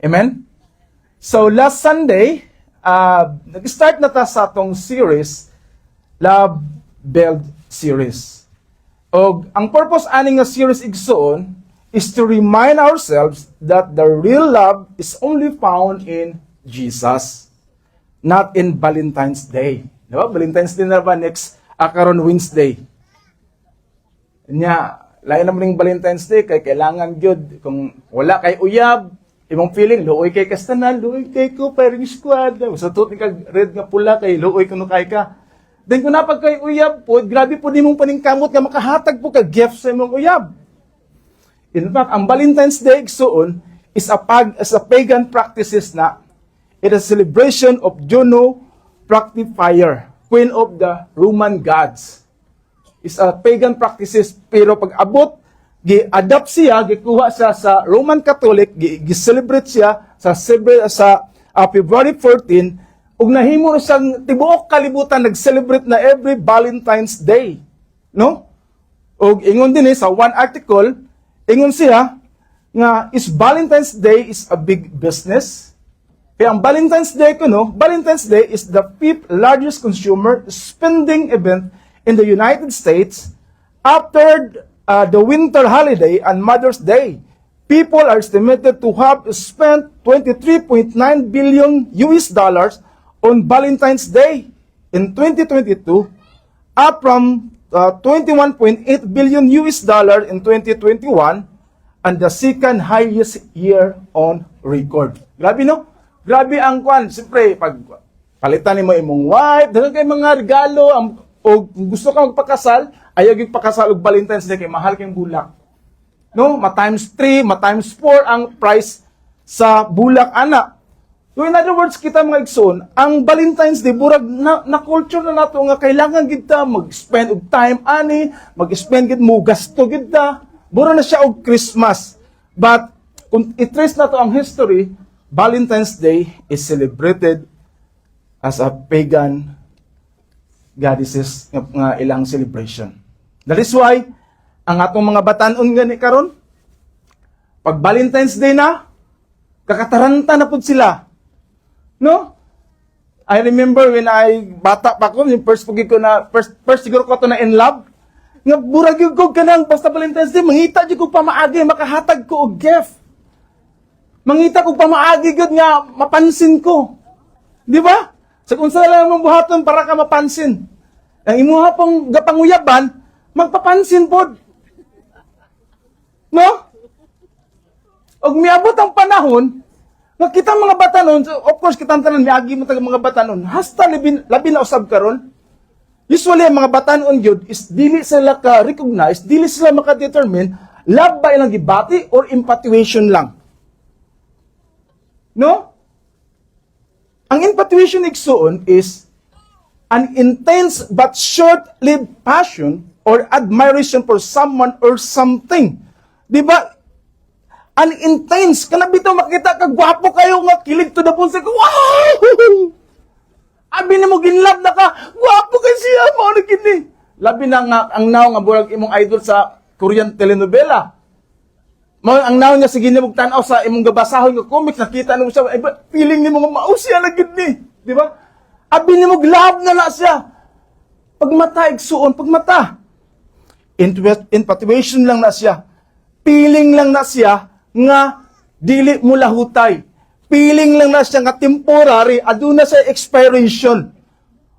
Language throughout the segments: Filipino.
Amen? So last Sunday, nag-start na ta sa atong series, Love Build Series. O ang purpose aning nga series igsoon is to remind ourselves that the real love is only found in Jesus, not in Valentine's Day. Diba? Valentine's Day na ba next karon Wednesday? Nya, lain naman yung Valentine's Day kay kailangan gyud kung wala kay uyab, imong feeling luoy kay kastanan, luoy kay ko firing squad. Sa tuot kag red nga pula kay luoy kuno kay ka. Then kung napag kay uyab po, grabe po nimong paningkamot nga makahatag po ka gift sa imong uyab. In fact, ang Valentine's Day igsoon is a pagan practices na it is a celebration of Juno Fructifier, queen of the Roman gods. Is a pagan practices, pero pag abot, gi-adapt siya, gikuha siya sa Roman Catholic, gi-celebrate siya sa February 14, ug nahimo siyang tibuok kalibutan nag-celebrate na every Valentine's Day. No? Ug ingon din sa one article, ingon siya nga is Valentine's Day is a big business. Kaya ang Valentine's Day Valentine's Day is the 5th largest consumer spending event in the United States after the winter holiday and Mother's Day. People are estimated to have spent $23.9 billion on Valentine's Day in 2022, up from $21.8 billion in 2021, and the second highest year on record. Grabe, no? Grabe ang kwan. Siyempre, pag palitan mo imong wife, dahil kay mga regalo, o gusto ka magpakasal, ayaw yung pakasal og Valentine's Day kay mahal kayong bulak. No? Ma-times 3, ma-times 4 ang price sa bulak ana. So in other words, kita mga igsoon, ang Valentine's Day, burag na culture na nato nga kailangan kita mag-spend og time ani, mag-spend gid mo, gasto gid ta. Burag na siya og Christmas. But, kung i-trace na to ang history, Valentine's Day is celebrated as a pagan goddesses nga ilang celebration. That is why, ang atong mga batanon gani karon, pag Valentine's Day na, kakataranta na pud sila. No? I remember when I bata pa ko, yung first siguro ko to na in love, nga burag yung ko kanang basta Valentine's Day, mangita di ko pa maagi, makahatag ko og gift. Mangita ko pa maagi gud nga mapansin ko. Di ba? Sa kung saan lang mong buhaton para ka mapansin. Ang imuha pong gapanguyaban, magpapansin pod. No? Og miabot ang panahon, nakita mga batanon, so of course, kitang tanan, miagi mo taga mga batanon, hasta labi na usab karon. Usually, ang mga batanon yun, is dili sila ka-recognize, dili sila makadetermine, love ba ilang gibati or infatuation lang. No? Ang infatuation igsoon is an intense but short-lived passion or admiration for someone or something. Di ba? An intense, kanabito makita ka, gwapo kayo nga, kilig to the bone, wow! Abi na mo ginlove na ka, gwapo kay siya, mo na kini. Labi na nga, ang naw nga burag imong idol sa Korean telenovela. Ang naw niya sige niya tanaw sa imong gabasahon nga comics, nakita nimo siya, feeling nimo mausya na gid ni, di ba? Abi nimo love na siya. Pagmata igsuon, pagmata. Infatuation lang na siya. Feeling lang na siya nga dili mo lahutay. Feeling lang na siya nga temporary, aduna sa expiration.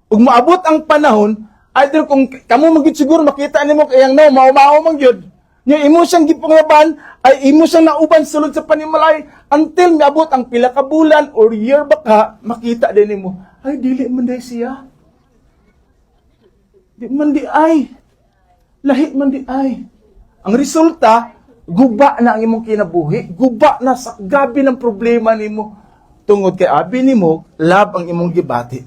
Ug maabot ang panahon, either kung kamo magid siguro makita nimo kayang no, mao-mao man gyud. Nya imo siyang gipangaban, ay imo siyang nauban sulod sa panimalay until miabot ang pila ka bulan or year baka makita din nimo, ay dili man day siya. Di man di ay. Lahi man di ay. Ang resulta, guba na ang imong kinabuhi, guba na sa gabi ng problema nimo tungod kay abi nimo love ang imong gibati.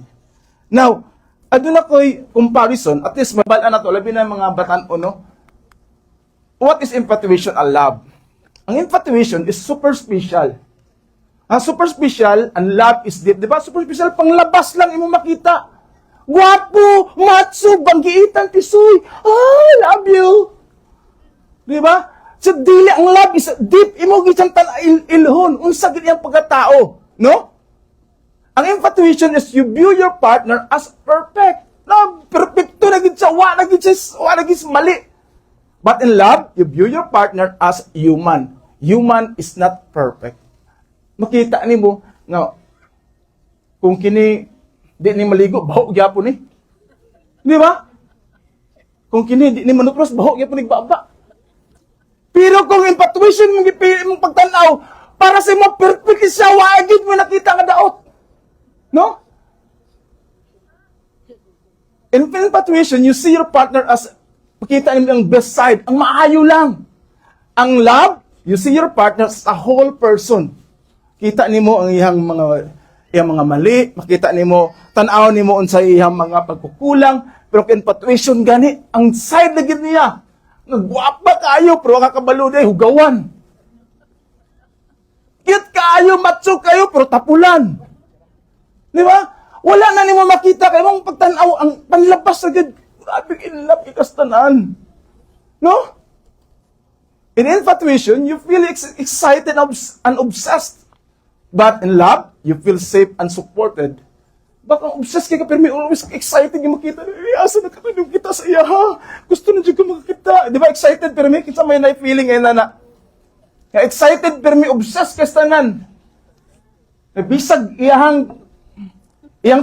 Now, aduna koy comparison, at least mabal-an na to labi na mga batan-o, no? What is infatuation and love? Ang infatuation is superficial. Ang superficial and love is deep. Di ba? Superficial, panglabas lang imong makita. Guwapo, macho, banggiitan, tisoy. I love you. Di ba? So dili ang love is deep imo gisang ilhon unsa gid iyang pagkatao, no? Ang infatuation is you view your partner as perfect. No, perfecto na gid siya, wa na gid mali. But in love, you view your partner as human. Human is not perfect. Makita nimo nga kung kini di ni maligo, baho gyapon ni. Di ba? Kung kini di ni manupros, baho gyapon ni baba. Pero kung infatuation mong gipili mong pagtanaw, para sa mo perfect siya, wagid mo nakita nga daot. No? In infatuation, you see your partner as, makita niyo ang best side, ang maayo lang. Ang love, you see your partner as a whole person. Kita nimo ang iyang mga mali, makita nimo, tan-aw nimo unsa iyang mga pagkukulang, pero kung infatuation gani, ang side na gid niya. Nagwapa kayo, pero kakabalo day, hugawan. Cute kayo, macho kayo, pero tapulan. Di ba? Wala na nimo makita kayo, mong pagtanaw, ang panlabas na gid, grabe in love, ikastanan. No? In infatuation, you feel excited and obsessed. But in love, you feel safe and supported. Baka obsessed ka pero may always excited yung makita. Asa na katanong kita sa iya, ha? Gusto na dyan ka makakita. Di ba excited pero may kita may na-feeling eh na. Excited pero may obsessed ka sa tanan. Bisag iyang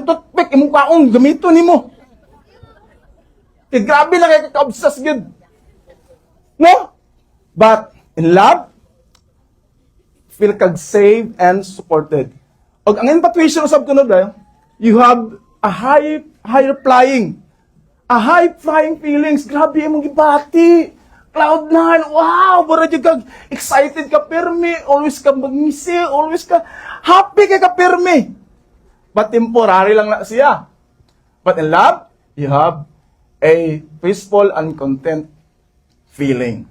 toothpick, imong kaong gamito ni mo. Grabe na kayo ka-obsessed yun. No? But in love, feel kag safe and supported. Og ang infatuation usab kuno dayo, you have a higher flying feelings. Grabe imong gibati. Cloud9, wow, bara jud kag excited ka permi, always ka magmisi, always ka happy ka permi. But temporary lang na siya. But in love, you have a peaceful and content feeling.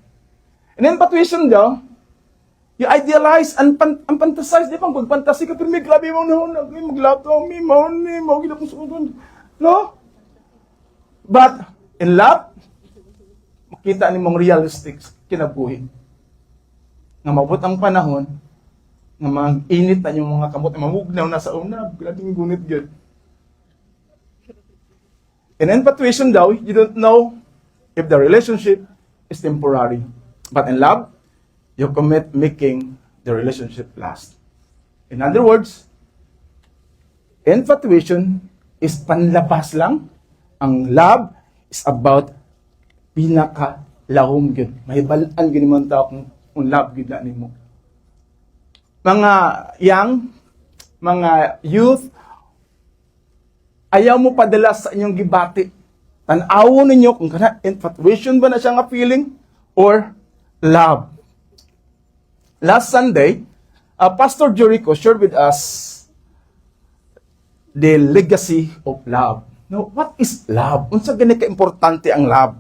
And infatuation daw, you idealize and fantasize. Di ba? Pag-fantasi ka, pero may grabe mo na, mag-love me, mo, ginapong no? But, in love, makita ni mong realistic kinabuhi. Nga mabot ang panahon, nga mag-init na yung mga kamot, mamugnaw na sa una, grabe yung gunit good. In infatuation daw, you don't know if the relationship is temporary. But in love, you commit making the relationship last. In other words, infatuation is panlabas lang. Ang love is about pinaka-lahom yun. May balaan yun naman tao kung love yun na mo. Mga young, mga youth, ayaw mo padala sa inyong gibati. Tan-awo ninyo kung infatuation ba na siya nga feeling or love. Last Sunday, Pastor Jericho shared with us the legacy of love. Now, what is love? Unsa gani ka-importante ang love?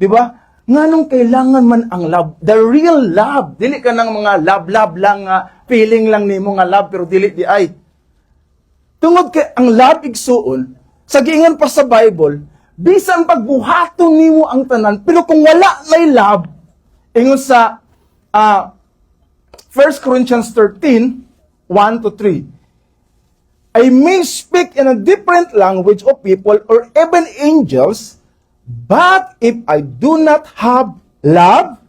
Di ba? Nganong kailangan man ang love? The real love. Dili ka ng mga love lang, feeling lang nimo nga love, pero dili di ay. Tungod kay ang love igsuon, sa giingon pa sa Bible, bisan pagbuhaton nimo ang tanan, pero kung wala may love, ingon sa 1 Corinthians 13, 1-3. I may speak in a different language of people or even angels, but if I do not have love,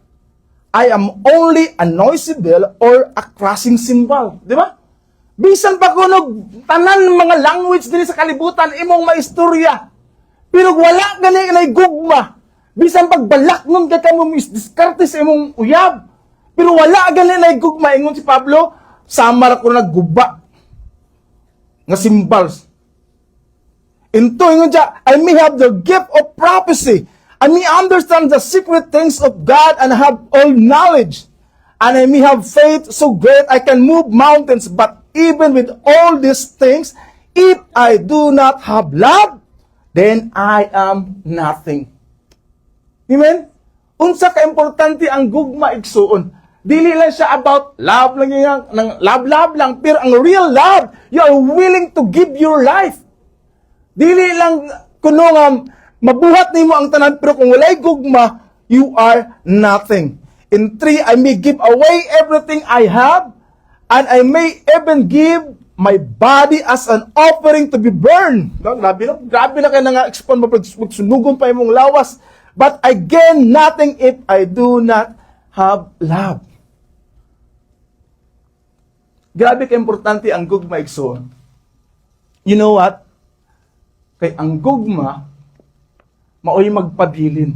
I am only a noisy bell or a crashing cymbal. Di ba? Bisan pa kunog tanan mga language din sa kalibutan, imong maistorya. Pero wala gani na gugma. Bisan pagbalak nun ka mo diskarte sa imong uyab. Pero wala gani na gugma. Ingon si Pablo, samar ko nagguba nga symbols. Into ingon siya, I may have the gift of prophecy. I may understand the secret things of God and have all knowledge. And I may have faith so great I can move mountains. But even with all these things, if I do not have love, then I am nothing. Amen? Unsa ka importante ang gugma igsuon. Dili lang siya about love lang yan, love lang, pero ang real love, you are willing to give your life. Dili lang kuno nga mabuhat nimo ang tanan, pero kung walay gugma, you are nothing. In 3, I may give away everything I have, and I may even give my body as an offering to be burned. No, grabe na kayo na-expand mo, magsunugon pa yung mong lawas. But I gain nothing if I do not have love. Grabe ka-importante ang gugma, igsoon. You know what? Kay ang gugma, maoy magpabilin.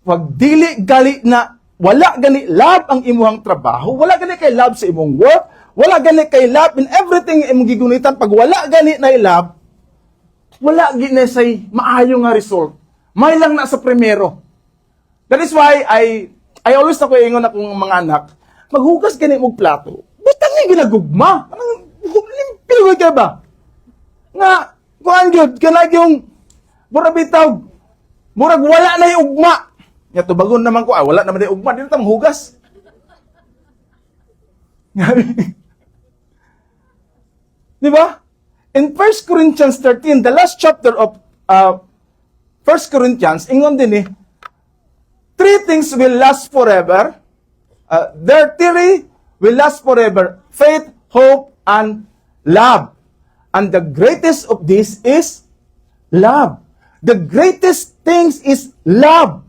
Wag dili gali na wala gani love ang imuhang trabaho, wala gani kay love sa imong work, wala gani kay love in everything imong gigunitan. Pag wala gani na love, wala gini say maayo nga result. May lang na sa primero. That is why I always na ko ingon akong mga anak, maghugas gani mong plato. Butang nga ginagugma. Anong limpyo ka ba? Nga, kuhan yun, kanag yung burabitaw, murag wala na yung ugma. Nga tubagon naman ko, wala naman yung ugma, dito tamang hugas. Di ba? In 1 Corinthians 13, the last chapter of 1 Corinthians, ingon din 3 things will last forever. There 3 will last forever. Faith, hope, and love. And the greatest of this is love. The greatest things is love.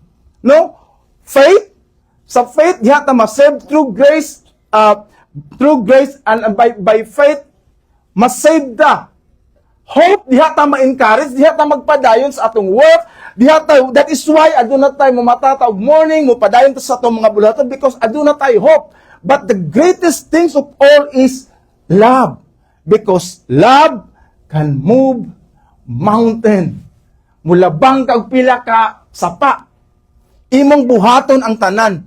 No? Faith. Sa faith, diha ta ma-save through grace, and by faith, ma-save ta. Hope, diha ta ma-encourage, diha ta magpadayon sa atong work, that is why aduna tayo mamatata og morning, mupadayon ta sa atong mga bulaton because aduna tayo hope. But the greatest things of all is love. Because love can move mountain. Mulabang kag pila ka sapa. Imong buhaton ang tanan.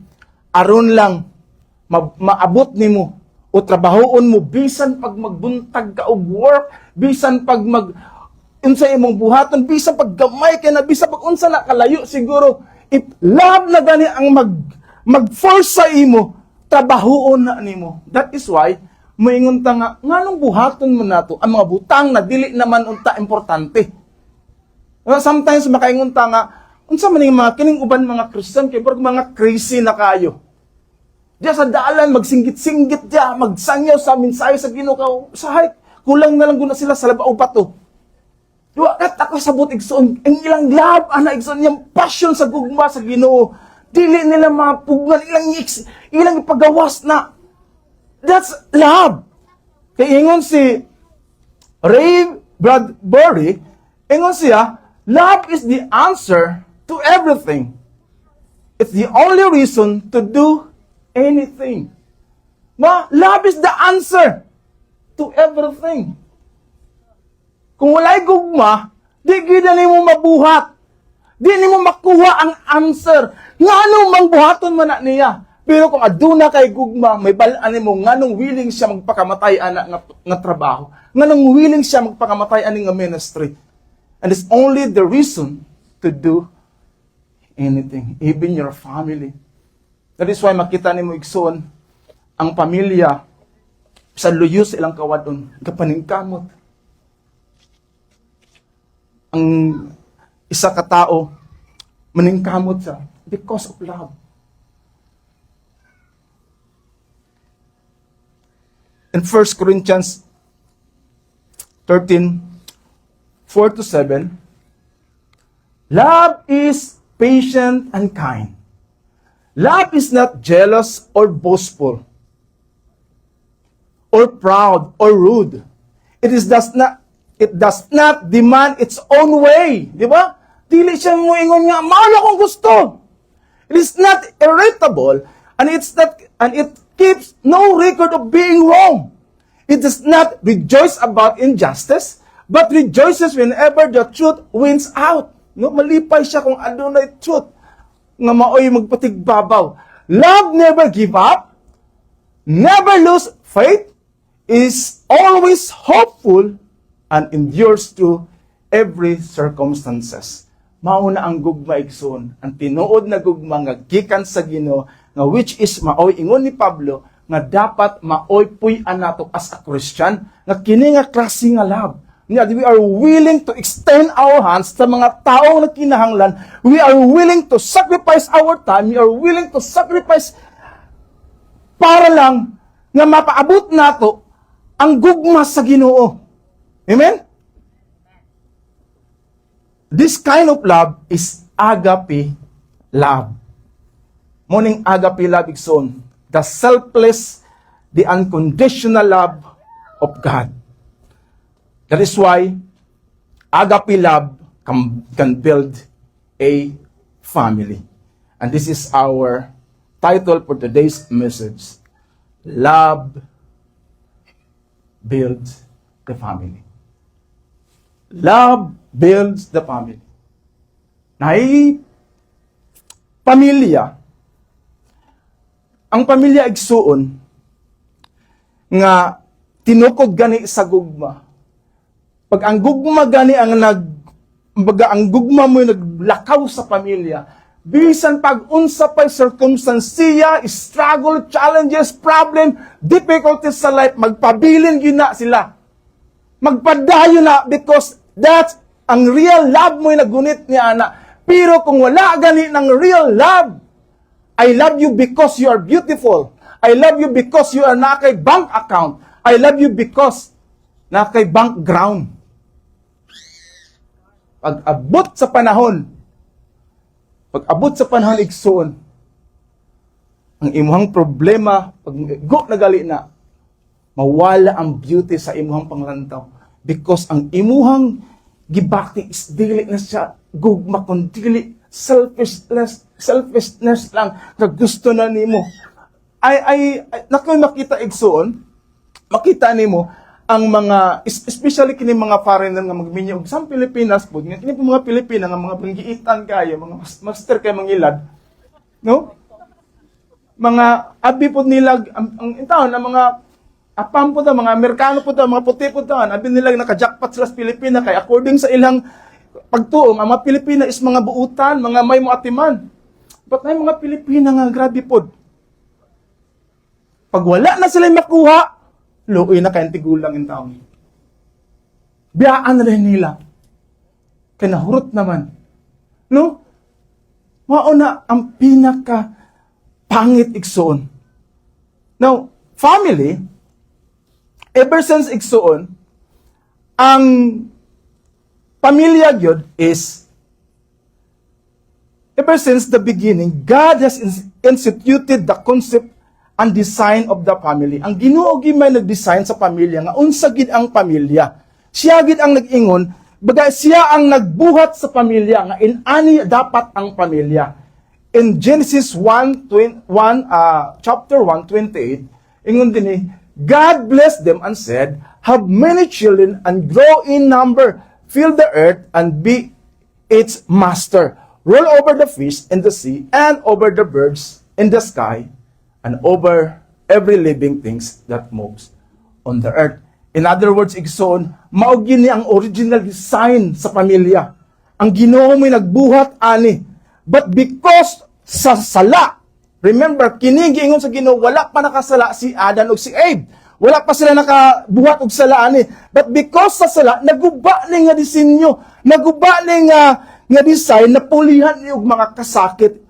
Aron lang maabot nimo o trabahoon mo bisan pag magbuntag ka og work, bisan pag unsa imong buhaton, bisan pag gamay ka na, bisan pag unsa na kalayo siguro, if love na gani ang mag-force sa imo, trabahoon na nimo. That is why moingon ta nga nganong buhaton mo nato ang mga butang na dili naman unta importante. Sometimes makaingon ta nga unsa man ning mga kining uban mga Christian kay pork mga crazy na kayo. Diya sa daalan magsinggit-singgit diya, magsangyaw sa mensahe sa Ginoo sahay kulang na lang guna sila sa labaw bato. Duwa kat ako sa butig igsoon ang ilang love ana igsoon yung passion sa gugma sa Ginoo. Dili nila mapugnan ilang ipagawas na. That's love. Kaya ingon si Ray Bradbury, ingon siya, love is the answer to everything. It's the only reason to do anything. Love is the answer to everything. Kung walay gugma, di gid nimo mabuhat. Di nimo makuha ang answer. Ngano mang buhaton man na niya. Pero kung aduna kay gugma, may balaan mo nganong willing siya magpakamatay ana nga trabaho. Nganong willing siya magpakamatay ani nga ministry. And it's only the reason to do anything, even your family. That is why makita nimo igsoon ang pamilya sa luyo sa ilang kawadon, kapaningkamot. Ang isa ka tao maningkamot sa because of love. In 1 Corinthians 13, 4-7, love is patient and kind. Love is not jealous or boastful, or proud or rude. It does not demand its own way. Di ba? Dili siya moingon nga, mahal akong gusto. It is not irritable, and it keeps no record of being wrong. It does not rejoice about injustice, but rejoices whenever the truth wins out. No, malipay siya kung adunay truth nga maoy magpatigbabaw. Love never give up, never lose faith, is always hopeful, and endures through every circumstances. Mauna ang gugma igsoon, ang tinuod na gugma nga gikan sa Ginoo, nga which is maoy ingon ni Pablo nga dapat maoy puy-an nato as a Christian, nga kini nga klase nga love. We are willing to extend our hands sa mga taong nagkinahanglan. We are willing to sacrifice our time. We are willing to sacrifice para lang nga mapaabot nato ang gugma sa Ginoo. Amen? This kind of love is agape love. Morning agape love igsoon. The selfless, the unconditional love of God. That is why agape love can build a family. And this is our title for today's message. Love builds the family. Love builds the family. Pamilya, ang pamilya igsuon nga tinukod gani sa gugma. Pag ang gugma gani ang ang gugma mo naglakaw sa pamilya, bisan pag unsa pay circumstansiya, struggle, challenges, problem, difficulties sa life, magpabilin gina sila. Magpadayo na because that's ang real love mo nagunit ni ana. Pero kung wala gani ng real love, I love you because you are beautiful. I love you because you are na kay bank account. I love you because na kay bank ground. Pag-abot sa panahon igsoon, ang imuhang problema, pag go na gali na, mawala ang beauty sa imuhang panglantaw. Because ang imuhang gibakti is dili na siya gugma, kung dili selfishness lang na gusto na nimo. Nakoy makita igsoon, makita nimo ang mga, especially kini mga foreigner nga magminyo og sa Pilipinas po, kini po mga Pilipina nga mga banggiitan kayo, mga master kay mangilad, no? Mga abi po nila ang taon na mga apam po ta, mga Amerikano po ta, mga puti po ta, abi nila naka-jackpot sila sa Pilipinas kay according sa ilang pagtuong, ang mga Pilipina is mga buutan, mga may muatiman. But may mga Pilipina nga grabe po. Pag wala na sila makuha, luoy na kayang tigulang yung taong. Biyaan rin nila. Kaya nahurot naman. No? Mauna ang pinaka pangit igsoon. Now, family, ever since igsoon, ang pamilya gyud is, ever since the beginning, God has instituted the concept and design of the family. Ang Ginoo gid may nag-design sa pamilya nga unsa gid ang pamilya. Siya gid ang nag-ingon, bagay siya ang nagbuhat sa pamilya nga inani dapat ang pamilya. In Genesis chapter 1:28, ingon dinhi, God blessed them and said, "Have many children and grow in number, fill the earth and be its master. Roll over the fish in the sea and over the birds in the sky, and over every living things that moves on the earth." In other words, igsoon, mao gini ang original design sa pamilya. Ang Ginoo may nagbuhat ani. But because sa sala, remember, kini giingon sa Ginoo, wala pa nakasala si Adan ug si Eve. Wala pa sila nakabuhat og sala ani. But because sa sala, naguba ni nga disenyo, naguba ni nga design na pulihan ni og mga kasakit.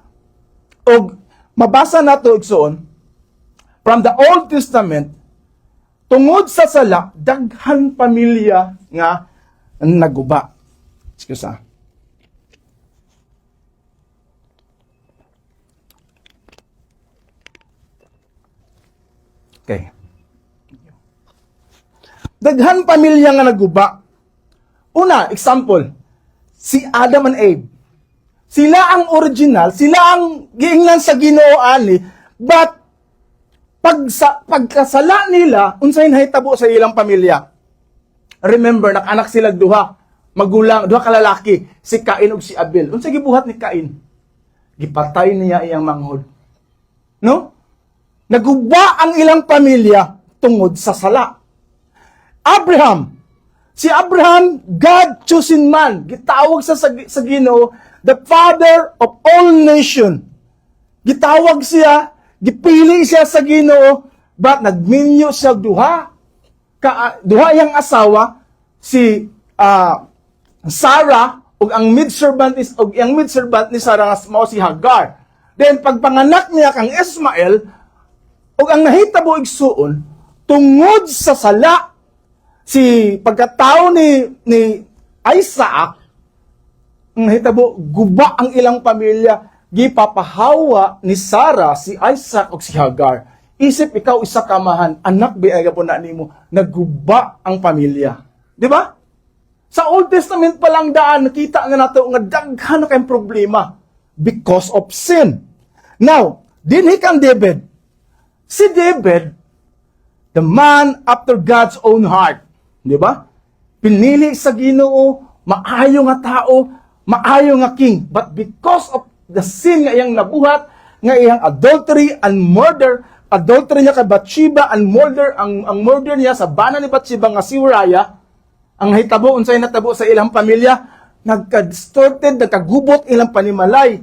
Og mabasa nato igsoon from the Old Testament, tungod sa sala, daghan pamilya nga naguba. Excuse me. Okay. Daghan pamilya nga naguba. Una, example, si Adam and Eve. Sila ang original, sila ang giingnan sa Ginoo ani, but pagkasala nila, unsay nahitabo sa ilang pamilya. Remember, nakanak sila duha, magulang, duha ka lalaki, si Cain ug si Abel. Unsay gibuhat ni Cain? Gipatay niya iyang manghod. No? Naguba ang ilang pamilya tungod sa sala. Si Abraham, God chosen man, gitawag sa Ginoo, the father of all nation. Gitawag siya, gipili siya sa Ginoo, but nagminyo siya duha yang asawa, si Sarah ug ang mid-servant ni Sarah nga mao si Hagar. Then pagpanganak niya kang Ismael ug ang nahitabo igsuon tungod sa sala si pagkatao ni Isaac, ang nahitabo guba ang ilang pamilya, gipapahawa ni Sarah si Isaac ug si Hagar. Isip ikaw isa kamahan, anak biaya po na nimo, naguba ang pamilya. Di ba? Sa Old Testament pa lang daan, nakita nga nato nga daghan na kayong problema because of sin. Now, dinhi kang David. Si David, the man after God's own heart. Di ba? Pinili sa Ginoo, maayo nga tao, maayo nga king. But because of the sin nga iyang nabuhat, nga iyang adultery and murder, adultery niya kay Bathsheba and murder, ang murder niya sa bana ni Bathsheba nga si Uriah, ang hitabo unsay natabo sa ilang pamilya, nagka-distorted, nagkagubot ilang panimalay.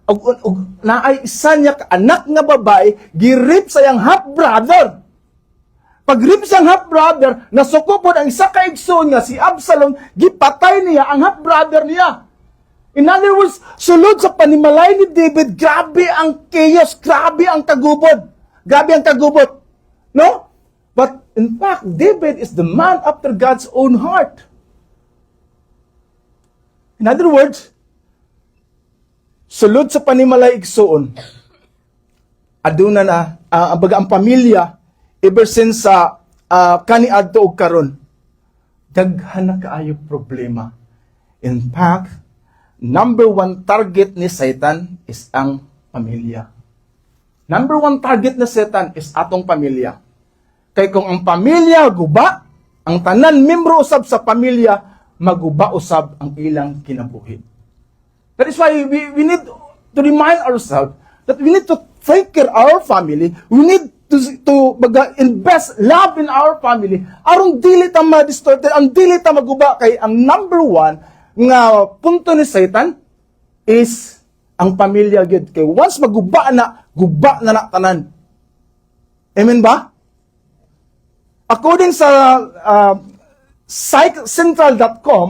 Og naay isa niya ka anak nga babae, girip sa iyang half-brother. Pag-rip sa half-brother, nasuko po ang isa kaigsoon nga si Absalom, gipatay niya ang half-brother niya. In other words, sulod sa panimalay ni David, grabe ang chaos, grabe ang kagubot. Grabe ang kagubot. No? But in fact, David is the man after God's own heart. In other words, sulod sa panimalay igsoon, aduna na, ang pamilya, ever since sa kaniadto og karon, daghan na kaayo problema. In fact, number one target ni Satan is ang pamilya. Number one target ni Satan is atong pamilya. Kay kung ang pamilya guba, ang tanan membro usab sa pamilya, maguba usab ang ilang kinabuhi. That is why we need to remind ourselves that we need to take care our family. We need to invest love in our family. Aron dili ta ma-distorted, ang dili ta maguba, kay ang number one nga punto ni Satan is ang pamilya gyud. Kay once maguba na tanan. Amen ba? According sa psychcentral.com,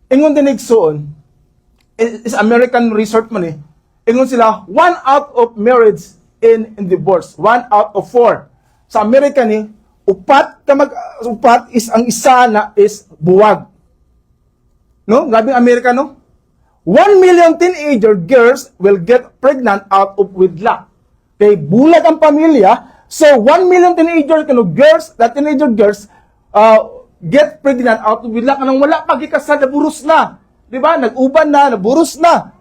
ingon din igsuon, is American research man eh. Ingon sila, 1 out of marriage in divorce. 1 out of 4. Sa America ni, upat is ang isa na is buwag. No? Grabe ang Amerika, no? 1 million teenager girls will get pregnant out of wedlock. Kay bulag ang pamilya, so 1 million teenager teenager girls get pregnant out of wedlock. Anong wala pagkikasal, naburos na. Di ba? Nag-uban na, naburos na.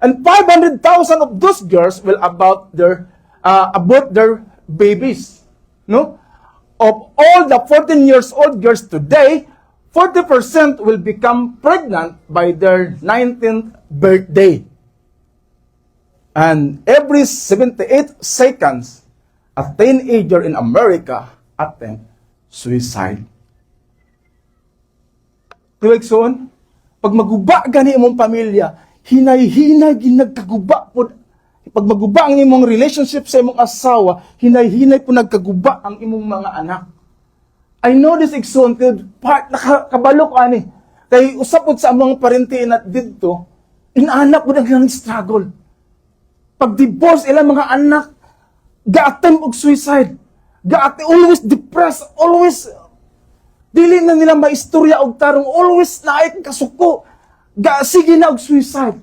And 500,000 of those girls will abort their babies. No? Of all the 14 years old girls today, 40% will become pregnant by their 19th birthday. And every 78 seconds, a teenager in America attempt suicide. Tuwag soon, pag maguba gani imong pamilya, hinay-hinay ginagkaguba po. Pag maguba ang imong relationship sa imong asawa, hinay-hinay po nagkaguba ang imong mga anak. I know this example, nakabalo ko ani. Kay usapod sa among parente na didto, inanak po naglang struggle. Pag divorce ilang mga anak, ga-attempt og suicide. Always depressed, always dili na nila maistorya og tarong, always naay kasuko. Sige na og suicide.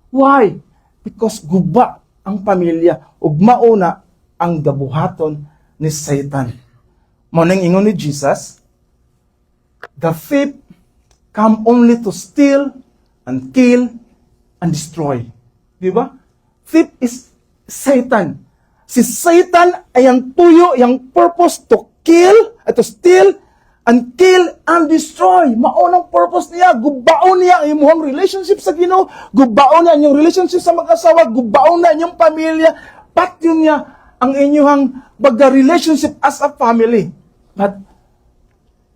Why? Because guba ang pamilya ug mauna ang gabuhaton ni Satan. Mao nang ingon ni Jesus, the thief come only to steal and kill and destroy. Di ba? Thief is Satan. Si Satan ay ang tuyo, yung purpose to kill, to steal, and kill and destroy. Maunang purpose niya, gubaon niya ang imong relationship sa Ginoo, gubaon niya ang inyong relationship sa mag-asawa, gubaon na inyong pamilya, patyo niya ang inyong relationship as a family. But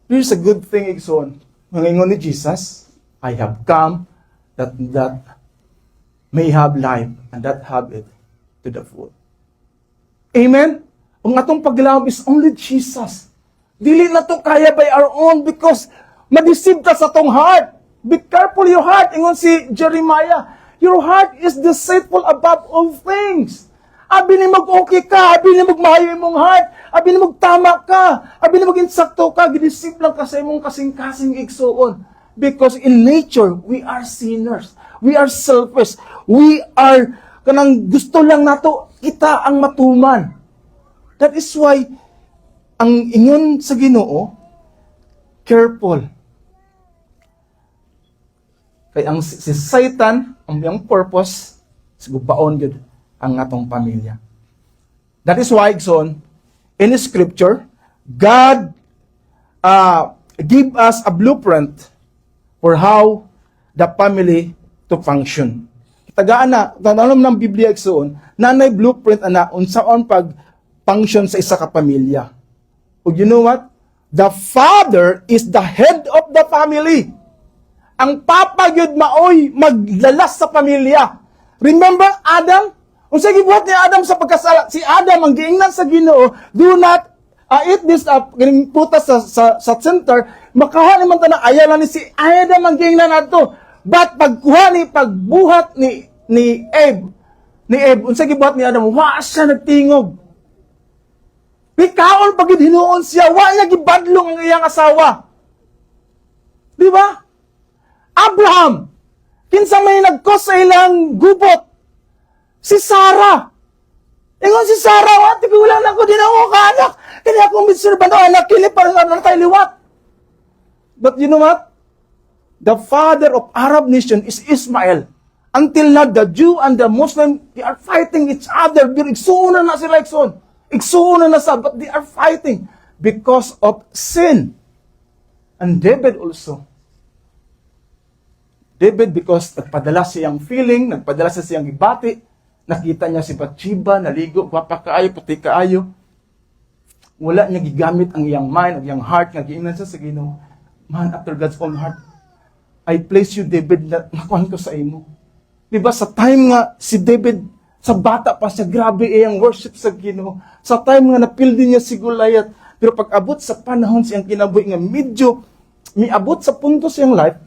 here's a good thing, Igsoon. Mangingon ni Jesus, I have come that may have life and that have it to the full. Amen? Ang atong paglaom is only Jesus. Dili na to kaya by our own because Madisib ta sa tong heart. Be careful your heart. Ingon si Jeremiah, your heart is deceitful above all things. Abi ni mag-okay ka, abi ni magmahayo imong heart, abi ni magtama ka, abi ni mag-insakto ka, gidisip lang ka sa imong kasing-kasing igsuon. Because in nature, we are sinners. We are selfish. We are, kanang gusto lang nato, kita ang matuman. That is why, ang ingon sa Ginoo, careful. Kaya ang si Satan, ang iyang purpose, sigubaon yun ang atong pamilya. That is why, son, in Scripture, God give us a blueprint for how the family to function. Tagaan na, alam ng Biblia igsoon, nanay blueprint ana unsaon pag function sa isa ka pamilya. O you know what? The father is the head of the family. Ang papa gyud maoy maglalas sa pamilya. Remember Adam? Unsa gibuhat ni Adam sa pagkasala? Si Adam ang giingnan sa Ginoo, do not eat this ganing prutas sa center, makaha naman ta na ayaw ni si Adam ang giingnan adto. But pagkuha ni pagbuhat ni Eve, unsa gibuhat ni Adam? Wa siya nagtingog. Bikaon pagid hinuon siya, wa niya gibadlong ang iyang asawa. Di ba? Abraham, kinsa may nagkos sa ilang gubot? Si Sarah. Ingon si Sarah, wa ti wala na ko dinawa ka anak. Kani ako miserban anak kini para na tayo liwat. But you know what? The father of Arab nation is Ismail. Until now, the Jew and the Muslim, they are fighting each other. Igsuunan na sila igsuon. Igsuunan na sa, but they are fighting because of sin. And David also. David, because nagpadala siyang feeling, nagpadala siyang ibati, nakita niya si Bathsheba, naligo, gwapa kaayo, puti kaayo. Wala niya gigamit ang iyang mind, ang iyang heart, nga giingnan siya sa Ginoo. Man, after God's own heart, I place you, David, na nakuhan ko sa imo. Diba, sa time nga, si David, sa bata pa siya, grabe iyang worship sa Ginoo. Sa time nga, napil din niya si Goliath. Pero pag abot sa panahon siyang kinabuhi nga, medyo, miabot sa punto siyang life,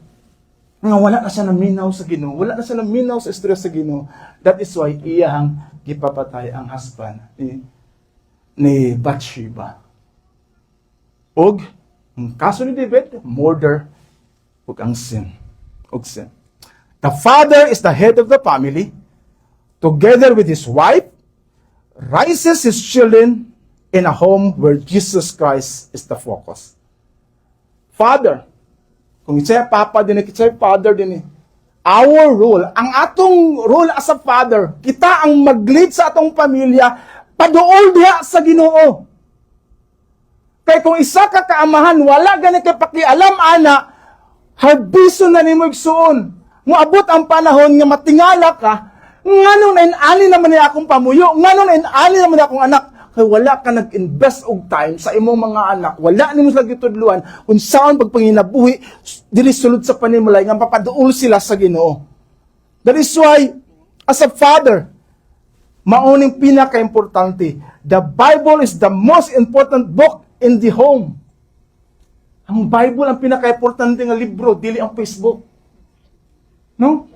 nga wala na siya naminaw sa Ginoo. Wala na siya naminaw sa istorya sa Ginoo. That is why, iyang gipapatay ang husband ni Bathsheba. Og, ang kaso ni David, murder, ug ang sin. Og sin. The father is the head of the family, together with his wife, raises his children in a home where Jesus Christ is the focus. Father, kung isa'y papa din, isa'y father din. Our role, ang atong role as a father, kita ang mag-lead sa atong pamilya, paduol diha sa Ginoo. Kaya kung isa ka kaamahan, wala gani kay pakialam ana, harbiso na nimo igsuon. Moabot ang panahon nga matingala ka, nganong nainali naman niya akong pamuyo, nganong nainali naman niya akong anak, kaya wala ka nag-invest og time sa imong mga anak, wala nimo sila gitudluan, kung saan pagpanginabuhi, dili sulod sa panimulay, nga papaduol sila sa Ginoo. That is why, as a father, mauning pinaka-importante, the Bible is the most important book in the home. Ang Bible ang pinaka-importante nga libro, dili ang Facebook. No?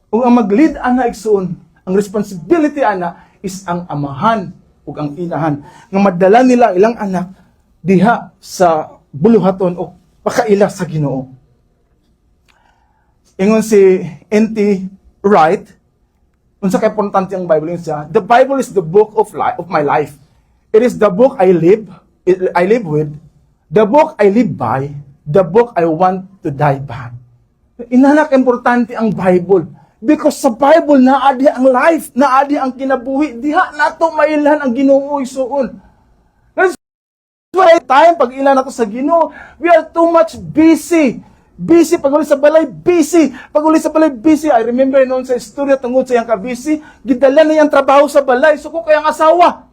Kung ang mag-lead ana igsoon, ang responsibility ana is ang amahan ug ang inahan nga madala nila ilang anak diha sa buluhaton o pakaila sa Ginoo. Ingon si N.T. Wright, unsa kay importante ang Bible niya? The Bible is the book of life, of my life. It is the book I live with, the book I live by, the book I want to die by. Inanak importante ang Bible. Because sa Bible, naadi ang life, naadi ang kinabuhi. Diha nato mailhan ang Ginoo isuon. That's why time, pag ilan nato sa Ginoo, we are too much busy. Busy, pag uli sa balay, busy. Pag uli sa balay, busy. I remember noon sa istorya, tungod sa iyang ka-busy, gidala na iyang trabaho sa balay. So ko kayang asawa.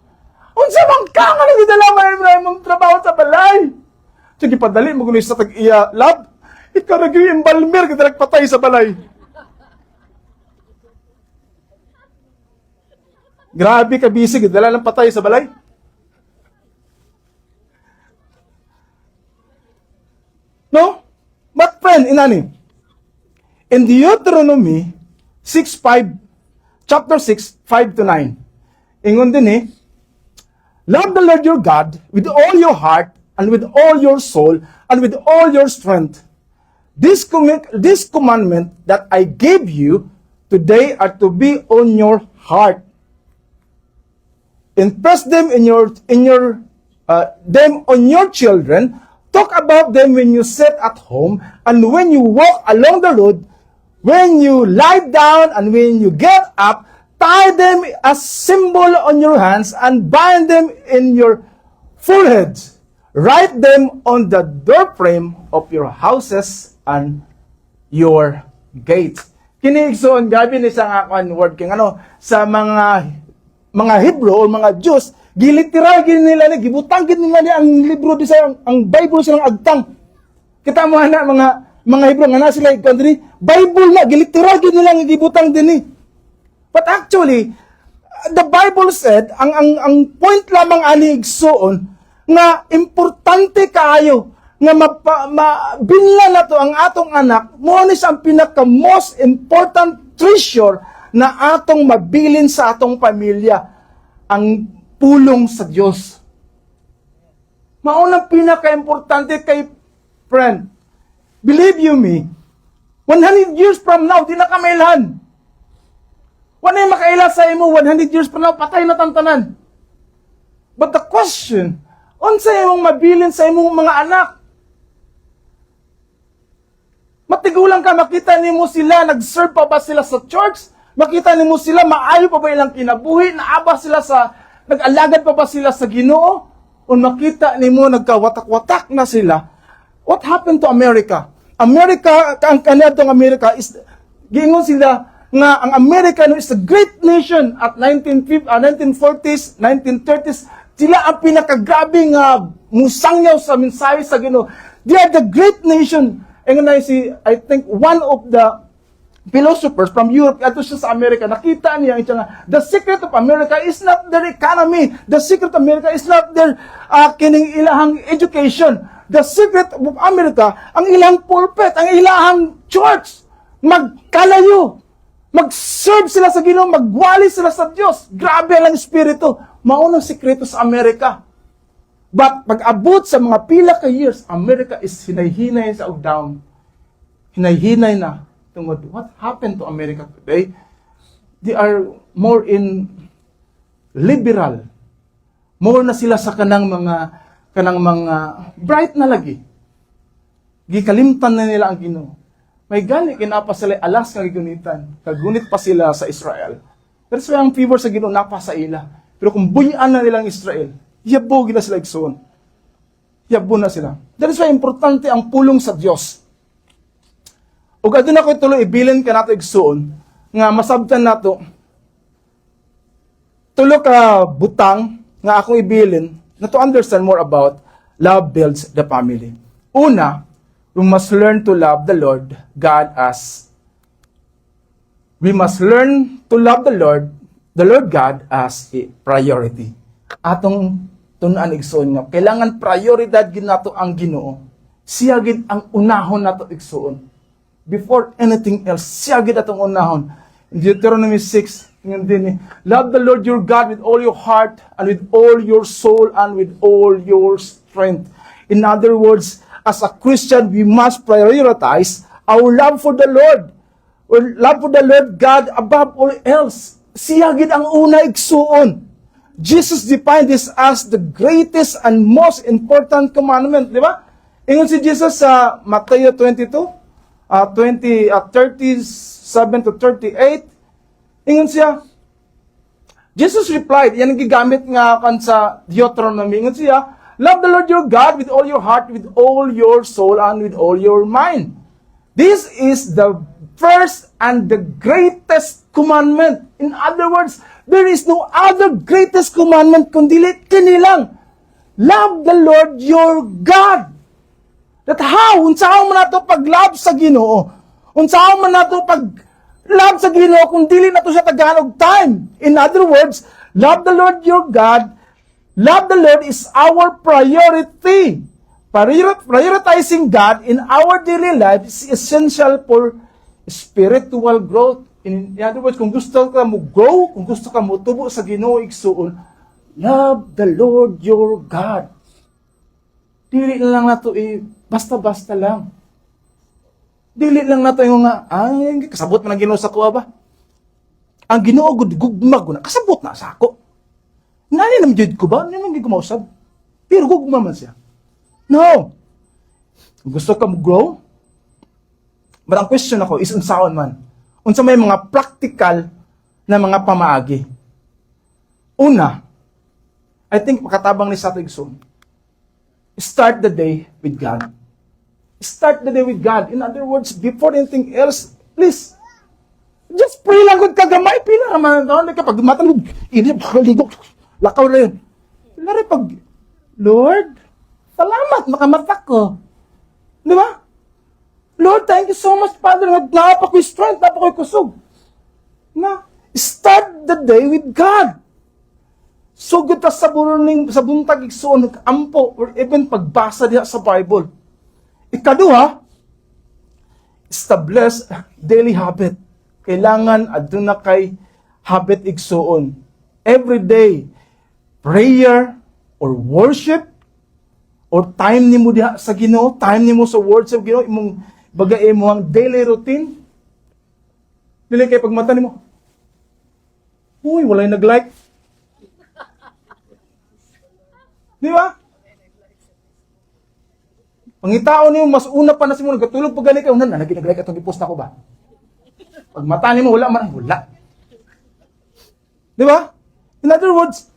Unsa bang ka nga nagdala mong trabaho sa balay? Sige, padali, magulis sa tag-iya lab. Ikaw nag-i-embalmer, kita nagpatay sa balay. Grabe ka, busy, dala lang patay sa balay. No? friend, inani, in Deuteronomy 6:5, chapter 6, 5 to 9. Ingon din love the Lord your God with all your heart, and with all your soul, and with all your strength. This commandment that I gave you today are to be on your heart. Impress them them on your children. Talk about them when you sit at home and when you walk along the road, when you lie down and when you get up. Tie them as symbol on your hands and bind them in your foreheads. Write them on the doorframe of your houses and your gates. Kiniigsoon gabi ni sa nga word king sa mga Hebrew o mga Jews, giliteral gid nila ni gibutang gid nila ni ang libro di sa ang Bible silang agtang. Kita mo na mga Hebrew nga na sila country, Bible na giliteral gid nila nga gibutang dinhi. But actually, the Bible said, ang point lamang ani igsoon, nga importante kaayo, nga mabinla na to ang atong anak, mo ni ang pinaka most important treasure na atong mabilin sa atong pamilya, ang pulong sa Dios. Maunang pinaka-importante kay friend. Believe you me, 100 years from now, di na kamailhan. Wala yung makaila sa imo, 100 years from now, patay na tantanan. But the question, unsa imong mabilin sa imong mga anak? Matigulang ka, makita nimo sila, nag-serve pa ba sila sa church? Makita nimo sila, maayo pa ba ilang kinabuhi? Naaba sila nag-alagad pa ba sila sa Ginoo? O makita nimo, nagkawatak-watak na sila? What happened to America? Ang kanadong America is, giingon sila, nga ang America is a great nation at 1940s, 1930s, sila ang pinakagrabing musangyaw sa mensahe sa Ginoo. They are the great nation. And I think one of the philosophers from Europe, ato siya sa America, nakita niya nga, the secret of America is not their economy. The secret of America is not their kining ilahang education. The secret of America, ang ilang pulpit, ang ilahang church, magkalayo. Mag-serve sila sa Ginoo, magwali sila sa Diyos. Grabe lang espiritu. Maunang sikreto sa Amerika. But pag-abot sa mga pila ka years, America is hinay-hinay sa down. Hinay-hinay na. Tungod, what happened to America today? They are more in liberal. More na sila sa kanang mga bright na lagi. Gikalimtan na nila ang Ginoo. May gani kinapa sila alas nga gigunitan. Kagunit pa sila sa Israel. Pero sa ang favor sa Ginoo napa sa ila. Pero kung buyan na nilang Israel, yabo gila sila igsoon. Yabo na sila. That is why importante ang pulong sa Dios. Ug aduna ko tuloy ibilin ka nato igsoon nga masabtan nato tulo ka butang nga akong ibilin na to understand more about love builds the family. Una, we must learn to love the Lord God God as a priority. Atong tunan igsoon nga kailangan prioridad gid nato ang Ginoo. Siya gid ang unahon nato igsoon. Before anything else, siya gid atong unahon. In Deuteronomy 6, love the Lord your God with all your heart and with all your soul and with all your strength. In other words, as a Christian, we must prioritize our love for the Lord. Or love for the Lord God above all else. Siya gid ang una igsuon. Jesus defined this as the greatest and most important commandment, di ba? Ingon si Jesus sa Matthew 22, 37 to 38. Ingon siya, Jesus replied, yan ang gigamit nga kan sa Deuteronomy. Ingon siya, love the Lord your God with all your heart, with all your soul, and with all your mind. This is the first and the greatest commandment. In other words, there is no other greatest commandment kundi kini lang. Love the Lord your God. That how? Unsaon man nato pag-love sa Ginoo? Unsaon man nato pag-love sa Ginoo kung dili nato siya taganog time? In other words, love the Lord your God. Love the Lord is our priority. Prioritizing God in our daily life is essential for spiritual growth. In other words, kung gusto ka mo grow, kung gusto ka mo tubo sa Ginoo igsuon, love the Lord your God. Dili na lang nato basta-basta lang. Dili lang nato yung nga, kasabot man ang Ginoo sa kuha ba? Ang Ginoo gugma ko na, kasabot na sa ako. Nani naman jud ko ba? Nani naman gumausab? Pero gugma man siya. No. Kung gusto ka mo grow, but ang question ako is unsaon man. Unsa may mga practical na mga pamaagi. Una, I think makatabang ni sa Tigson. Start the day with God. Start the day with God. In other words, before anything else, please, just pray lang kung kagamay. Pila naman, kapag matalog, ini, ligo, lakaw na yun. Lari pag, Lord, salamat, makamatak ko. Di ba? Lord, thank you so much, Father. Nagnapak ko strength, napak ko kusog. Na, start the day with God. Sugod ta sa buntag igsuon nag-ampo or even pagbasa diha sa Bible. Ikaduha, establish daily habit. Kailangan aduna kay habit igsuon. Every day, prayer or worship or time nimo diha sa Ginoo, time nimo sa words of Ginoo, imong bagay mo ang daily routine. Dili kay pagmata nimo. Uy, walay nag-like. Di ba? Pangitaon niyo, mas una pa na si mo, nagkatulog pag gani ka, nag-like atong i-post na ko ba? Pag mata niyo, wala man, wala. Di ba? In other words,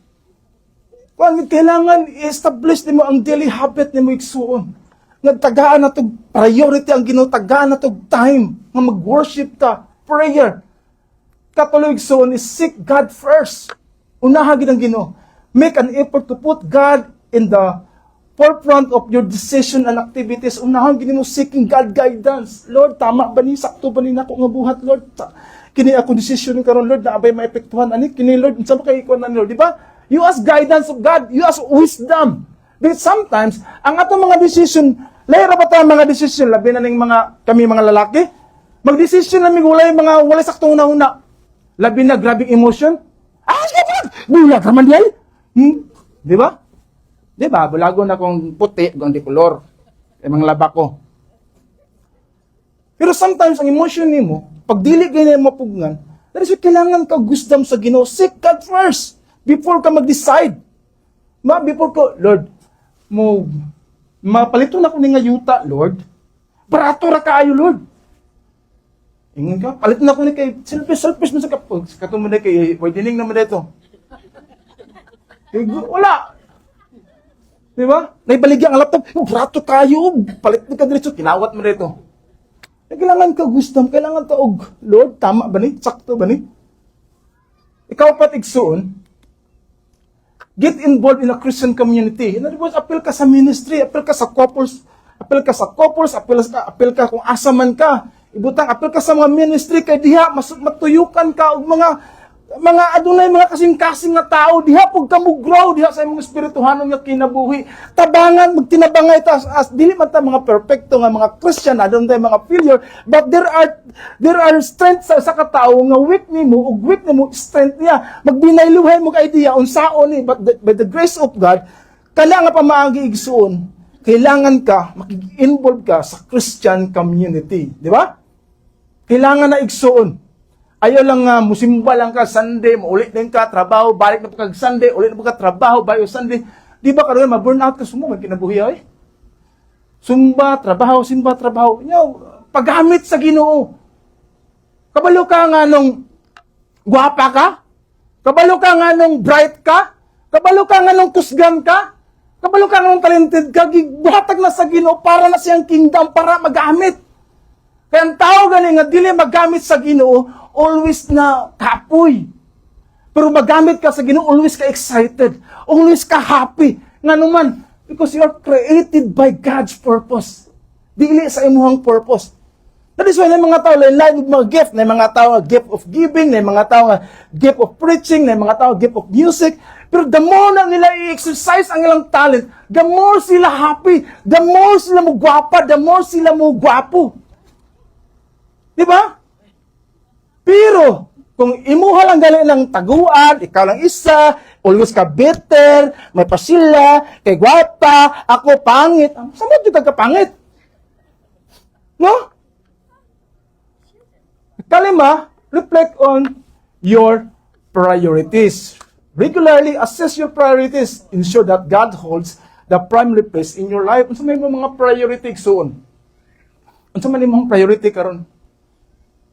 kailangan i-establish mo ang daily habit ni mo igsuon. Nagtagaan na itong priority ang Ginoo, tagaan na itong time na mag-worship ka, prayer. Katuloy igsuon is seek God first. Unahagin ang Ginoo. Make an effort to put God in the forefront of your decision and activities. Unahang gini mo seeking God guidance. Lord, tama ba ni? Sakto ba ni nako nga buhat, Lord? Kini ako decision ni karon, Lord, na abay maepektuhan ani kini, Lord, unsa ba kay ikuan ani, Lord, di ba? You ask guidance of God, you ask wisdom. Because sometimes ang atong mga decision, lahi ra ba ta mga decision labi na ning mga kami mga lalaki? Mag-decision nami walay saktong una-una. Labi na grabing emotion. Bulag raman diay. Di ba? Di ba? Bulago na kong puti, kung di kolor. Mga laba ko. Pero sometimes, ang emotion ni mo, pag dili ganyan mapugnan, that is kailangan ka wisdom sa Ginoo. Seek God first before ka mag-decide. Before ko, Lord, mapalito na ko ni nga yuta, Lord. Barato ra kaayo, Lord. Ingon ka, palit na ko ni kay selfish mo sa katong kay widening naman dito. Wala. Di ba? Naibaligyan ang laptop. Brato kayo. Palit na ka dito. Kinawat mo dito. Kailangan ka wisdom. Kailangan ka Lord, tama ba ni? Sakto ba ni? Ikaw patigsuon. Get involved in a Christian community. In other words, appeal ka sa ministry. Appeal ka sa couples. Appeal ka sa couples. Appeal ka kung asa man ka. Ibutang, appeal ka sa mga ministry. Kay diha, matuyukan ka. O mga adunay mga kasing-kasing nga tao diha pug ka mo grow diha sa imong espirituhanon nga kinabuhi, tabangan magtinabangay ta as dili man ta mga perfecto nga mga Christian adun tay mga failure, but there are strength sa katao nga weak nimo ug weak nimo strength niya magbinayluhay mo ka idea unsaon ni, but by the grace of God kana nga pamaagi igsuon kailangan ka makig-involve ka sa Christian community, di ba? Kailangan na igsuon. Ayaw lang nga, musimba lang ka, Sunday, maulit din ka, trabaho, balik na pagkag Sunday, ulit na pagka trabaho, bayo Sunday. Di ba karoon, ma-burnout ka, sumumag kinabuhi ay? Sumba, trabaho, simba, trabaho. Paggamit sa Ginoo. Kabalo ka nga nung gwapa ka? Kabalo ka nga nung bright ka? Kabalo ka nga nung kusgan ka? Kabalo ka nga nung talented ka? Gibuhatag na sa Ginoo para na siyang kingdom, para magamit. Kaya ang tao gani nga, dili magamit sa Ginoo, always na kapoy. Pero magamit ka sa Ginoo, always ka excited. Always ka happy. Nga naman, because you are created by God's purpose. Dili sa imuhang purpose. That is why na mga tao lain-lain og mga gift, na mga tao nga gift of giving, na mga tao nga gift of preaching, na mga tao gift of music. Pero the more na nila i-exercise ang ilang talent, the more sila happy, the more sila mo gwapa, the more sila mo gwapo. Di ba? Pero kung imuha lang gali ng taguan, ikaw lang isa, always ka bitter, may pasila, kay gwapa, ako pangit. Saan mo dito ka pangit? No? Kalima, reflect on your priorities. Regularly assess your priorities. Ensure that God holds the primary place in your life. Unsa may mga priority soon? Unsa man imong priority karon?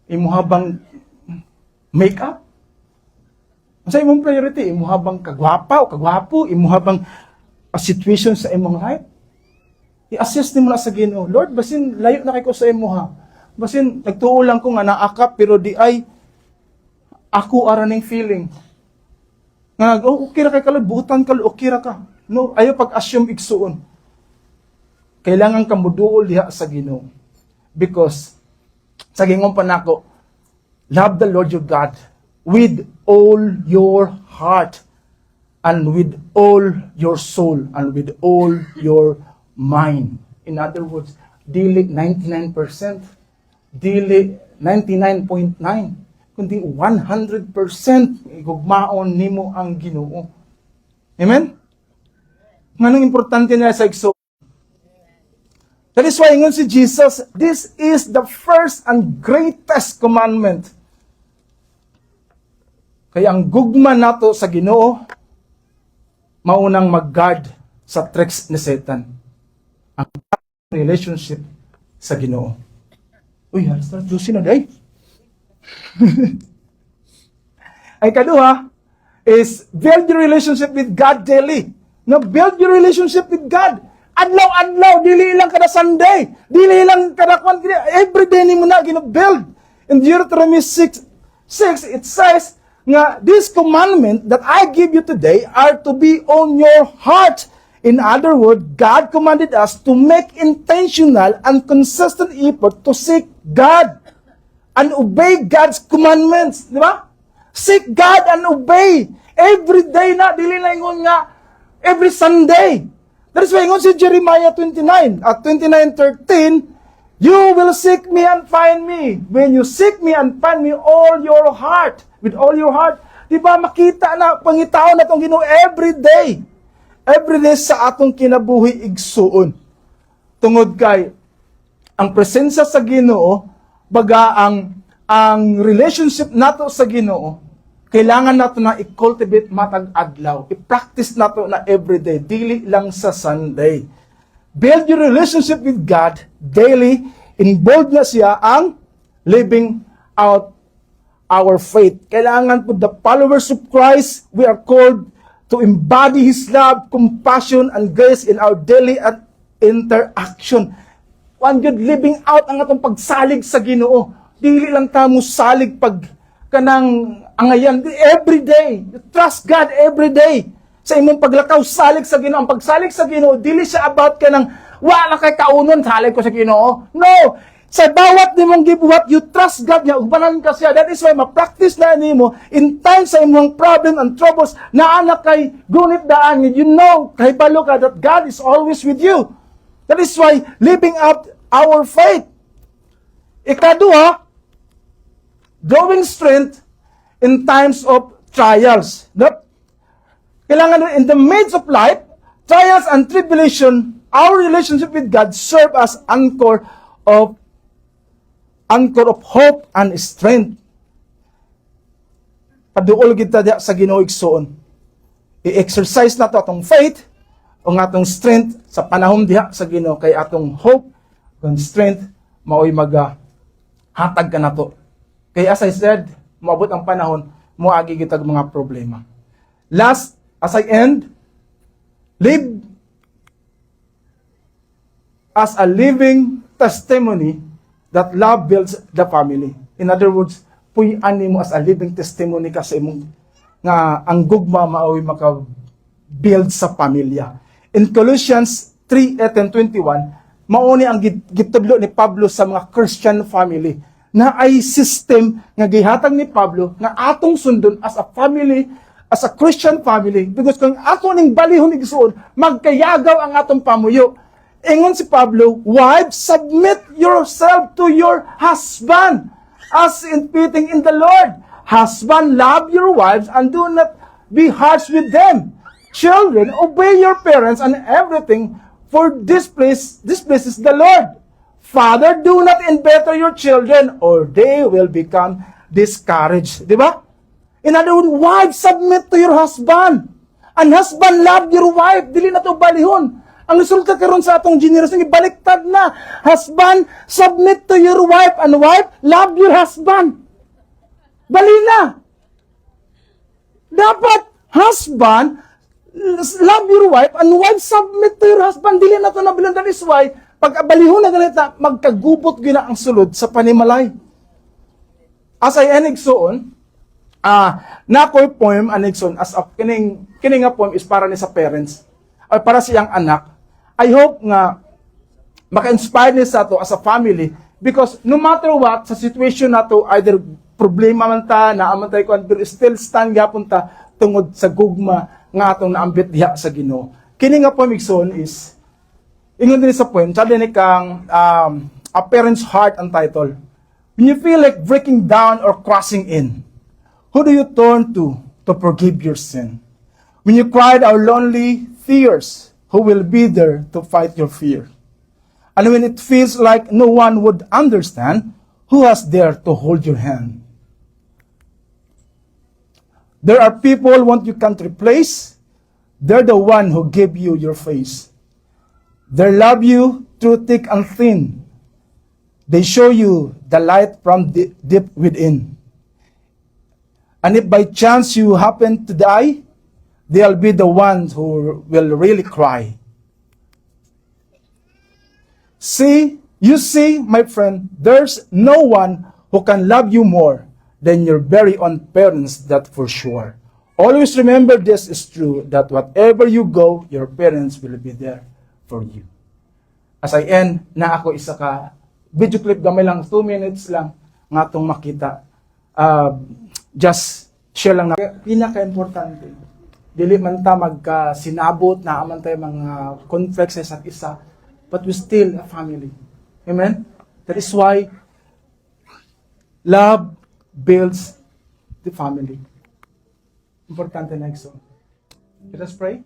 Imuha bang makeup? Unsa imong priority? Imuha bang kagwapa o kagwapo? Imuha bang a situation sa imong life? I-assess nimo na sa Ginoo. Lord, basin layo na kay ko sa imuha. Basin, nagtuo lang ko nga naakap, pero di ay ako araning feeling. Nga, oh, okay ra kay kalod, buhutan ka, okay ra ka. No, ayaw pag-assume igsuon. Kailangan ka muduol diha sa Ginoo. Because, sa gingon pa nako, love the Lord your God with all your heart, and with all your soul, and with all your mind. In other words, dili 99%. Dili 99.9, kundi 100% igugmaon nimo ang Ginoo. Amen? Nganong importante niya sa igsoon? That is why ingon si Jesus, this is the first and greatest commandment. Kaya ang gugma nato sa Ginoo, maunang mag-guard sa tricks ni Satan. Ang relationship sa Ginoo. Uy, halos na, juicy na, day. Ay kaduha is build your relationship with God daily. No, build your relationship with God. Adlaw-adlaw, dili lang kada Sunday. Dili lang kada kwan, every day ni mo na gina-build. In Deuteronomy 6, it says nga, this commandment that I give you today are to be on your heart. In other words, God commanded us to make intentional and consistent effort to seek God and obey God's commandments. Di ba? Seek God and obey. Every day na, dili na ingon nga, every Sunday. That is why ingon si Jeremiah 29, at 29:13, you will seek me and find me. When you seek me and find me all your heart, with all your heart. Di ba makita na, pangitaon na itong Ginoo every day. Every day sa atong kinabuhi igsuon. Tungod kay ang presensya sa Ginoo, baga ang relationship nato sa Ginoo, kailangan nato na i-cultivate matag adlaw. I-practice nato na everyday, dili lang sa Sunday. Build your relationship with God daily. Involved na siya ang living out our faith. Kailangan po the followers of Christ, we are called to embody His love, compassion, and grace in our daily interaction. One good living out ang atong pagsalig sa Ginoo. Dili lang ta mo salig pag kanang angayan every day. You trust God every day. Sa imong paglakaw salig sa Ginoo. Ang pagsalig sa Ginoo dili siya about kanang wala kay kaunon salig ko sa Ginoo. No. Sa bawat nimong gibuhat, you trust God niya, ubanan ka siya. That is why ma-practice na nimo in times sa imong problem and troubles na anak kay gunit daan. You know, kay balo ka that God is always with you. That is why living out our faith. Ikaduha, growing strength in times of trials. Kailangan in the midst of life, trials and tribulation, our relationship with God serve as anchor of hope and strength. Paduol kita diya sa Ginoo igsoon. I-exercise nato atong faith o atong strength sa panahon diha sa Ginoo kay atong hope and strength mao'y hatag ka nato. Kay as I said, moabot ang panahon moagi kitag mga problema. Last, as I end, live as a living testimony that love builds the family. In other words, puy-an mo as a living testimony ka sa imong nga ang gugma mao'y maka-build sa pamilya. In Colossians 3:8-21, mauni ang gitudlo ni Pablo sa mga Christian family na ay system nga gihatag ni Pablo nga atong sundon as a family, as a Christian family, because kung ato ning balihon ni Gisuon, magkayagaw ang atong pamuyo. Ingon si Pablo, wives, submit yourself to your husband as in fitting in the Lord. Husband, love your wives and do not be harsh with them. Children, obey your parents and everything, for this place is the Lord. Father, do not embitter your children, or they will become discouraged. Di ba? In other words, wives, submit to your husband. And husband, love your wife. Dili na to balihon. Ang resulta karon sa atong generation, ibaliktad na. Husband, submit to your wife. And wife, love your husband. Bali na. Dapat, husband, love your wife, and wife, submit to your husband. Dili na to na bilang is why, pag balihon na ganita, magkagubot gina ang sulod sa panimalay. As I enigsoon, na ko'y poem anigsoon, as a, kining nga poem is para ni sa parents, ay para siyang anak. I hope nga maka-inspire niya sa to as a family, because no matter what, sa situation na to, either problema man ta, naaman tayo kung pero still stand gapon ta tungod sa gugma nga atong naambit diha sa Ginoo. Kini nga poem igsoon is, ingon din sa poem, sabi ni kang A Parent's Heart ang title. When you feel like breaking down or crossing in, who do you turn to forgive your sin? When you cried out lonely tears, who will be there to fight your fear? And when it feels like no one would understand, who has there to hold your hand? There are people you can't replace. They're the one who gave you your face. They love you through thick and thin. They show you the light from deep within. And if by chance you happen to die, they'll be the ones who will really cry. You see, my friend, there's no one who can love you more than your very own parents, that for sure. Always remember this is true, that whatever you go, your parents will be there for you. As I end, na ako isa ka video clip, gamay lang, 2 minutes lang, nga itong makita. Just share lang na. Pinaka-importante, dili man ta magka-sinabot, naaman tayo mga conflicts sa isa't isa, but we still a family. Amen? That is why love builds the family. Importante na ito. Let us pray.